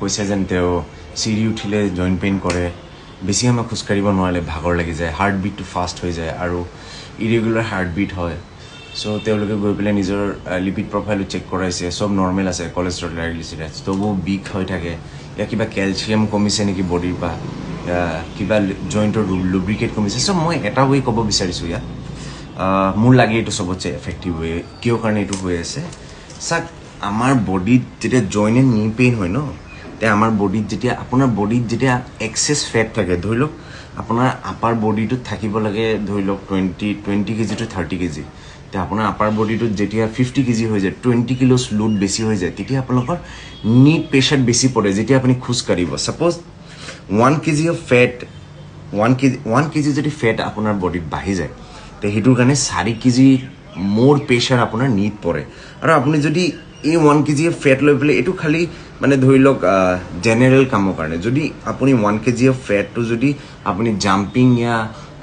কৈছে যেন তেওঁ চিৰি উঠিলে জইণ্ট পেইন কৰে, বেছি সময় খোজকাঢ়িব নোৱাৰিলে ভাগৰ লাগি যায়, হাৰ্ট বিটটো ফাষ্ট হৈ যায় আৰু ইৰেগুলাৰ হাৰ্ট বিট হয়। চ' তেওঁলোকে গৈ পেলাই নিজৰ লিপিড প্ৰফাইলটো চেক কৰাইছে, চব নৰ্মেল আছে, কলেষ্ট্ৰল ট্ৰাইগ্লিচাৰাইডছ, তবু বিষ হৈ থাকে। ইয়াৰ কিবা কেলছিয়াম কমিছে নেকি বডিৰ পৰা, কিবা জইণ্টৰ লুব্ৰিকেট কমিছে। চ' মই এটা ৱে ক'ব বিচাৰিছোঁ ইয়াত, মোৰ লাগে এইটো চবতছে এফেক্টিভ ৱে। কিয় কাৰণে এইটো হৈ আছে, চাওক আমাৰ বডিত যেতিয়া জইণ্ট এণ্ড নি পেইন হয় ন, তেতিয়া আমাৰ বডিত যেতিয়া আপোনাৰ বডিত যেতিয়া এক্সেছ ফেট থাকে, ধৰি লওক আপোনাৰ আপাৰ বডিটোত থাকিব লাগে ধৰি লওক 20 কেজি টু 30 কেজি, তেতিয়া আপোনাৰ আপাৰ বডিটোত যেতিয়া 50 কেজি হৈ যায়, 20 কিলোছ লোড বেছি হৈ যায়, তেতিয়া আপোনালোকৰ নীত প্ৰেছাৰ বেছি পৰে যেতিয়া আপুনি খোজকাঢ়িব। Suppose 1 KG of fat 1 KG যদি ফেট আপোনাৰ বডিত বাঢ়ি যায়, তে সেইটোৰ কাৰণে 4 কেজি মোৰ প্ৰেছাৰ আপোনাৰ নীত পৰে। আৰু আপুনি যদি এই 1 কেজি অফ ফেট লৈ পেলাই, এইটো খালি মানে ধৰি লওক জেনেৰেল কামৰ কাৰণে, যদি আপুনি 1 কেজি অফ ফেটটো যদি আপুনি জাম্পিং ইয়া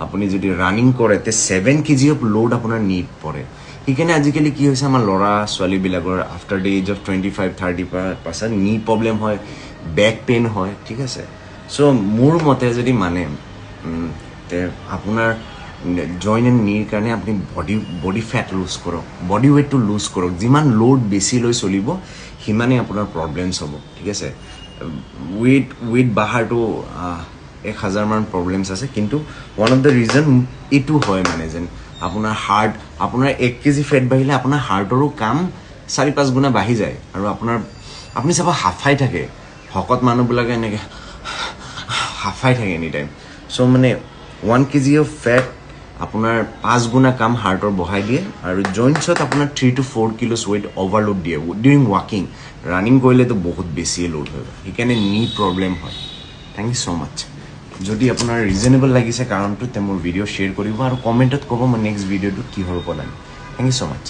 আপুনি যদি ৰানিং কৰে, তে 7 কেজি অফ লোড আপোনাৰ নীড পৰে। সেইকাৰণে আজিকালি কি হৈছে, আমাৰ ল'ৰা ছোৱালীবিলাকৰ আফটাৰ দ্য এজ অফ 25-30 পাছত নী প্ৰব্লেম হয়, বেক পেইন হয়, ঠিক আছে। চ' মোৰ মতে যদি মানে তে আপোনাৰ জইণ্ট এণ্ড নীৰ কাৰণে আপুনি বডি ফেট লুজ কৰক, বডি ৱেইটটো লুজ কৰক। যিমান লোড বেছি লৈ চলিব সিমানেই আপোনাৰ প্ৰব্লেমছ হ'ব, ঠিক আছে। ৱেইট বাঢ়াৰটো 1000মান প্ৰব্লেমছ আছে, কিন্তু ওৱান অফ দ্য ৰিজন এইটো হয় মানে যেন আপোনাৰ আপোনাৰ 1 কেজি ফেট বাঢ়িলে আপোনাৰ হাৰ্টৰো কাম 4-5 গুণা বাঢ়ি যায়। আৰু আপুনি চাব হাঁফাই থাকে, শকত মানুহবিলাকে এনেকৈ হাঁফাই থাকে এনি টাইম। চ' মানে 1 কেজি অফ ফেট আপোনাৰ 5 গুণা কাম হাৰ্টৰ বঢ়াই দিয়ে। আৰু জইণ্টছত আপোনাৰ 3 to 4 কিলোছ ৱেইট অভাৰলোড দিয়ে ডিউৰিং ৱাকিং। ৰানিং কৰিলেতো বহুত বেছিয়ে লোড হয়, সেইকাৰণে নী প্ৰব্লেম হয়। থেংক ইউ ছ' মাছ। যদি আপোনাৰ ৰিজনেবল লাগিছে কাৰণটো, তে মোৰ ভিডিঅ' শ্বেয়াৰ কৰিব আৰু কমেণ্টত ক'ব মই নেক্সট ভিডিঅ'টো কি হ'ব লাগে। Thank you so' much.